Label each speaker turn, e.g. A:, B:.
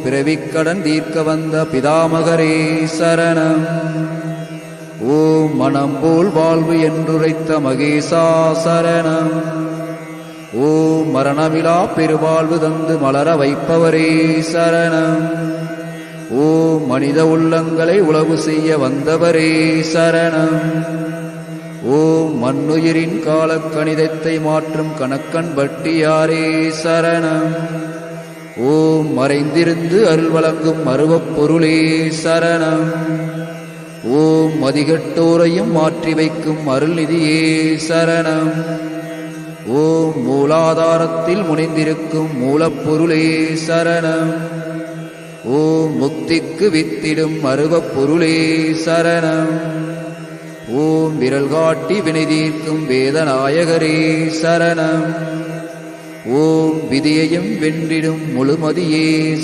A: பிறவிக்கடன் தீர்க்க வந்த பிதாமகரே சரணம். ஓம் மனம் போல் வாழ்வு என்றுரைத்த மகேசா சரணம். ஓம் மரணமிலா பெருவாழ்வு தந்து மலர வைப்பவரே சரணம். ஓம் மனித உள்ளங்களை உளவு செய்ய வந்தவரே சரணம். ஓம் மண்ணுயிரின் காலக்கணிதத்தை மாற்றும் கணக்கன் பட்டியாரே சரணம். ஓம் மறைந்திருந்து அருள் வழங்கும் அருவப் பொருளே சரணம். ஓம் மதிகட்டோரையும் மாற்றி வைக்கும் அருள்நிதியே சரணம். ஓம் மூலாதாரத்தில் முனைந்திருக்கும் மூலப்பொருளே சரணம். ஓம் முக்திக்கு வித்திடும் அருவப் பொருளே சரணம். ஓம் விரல் காட்டி வினை தீர்க்கும் வேதநாயகரே சரணம். ஓம் விதியையும் வென்றிடும் முழுமதியே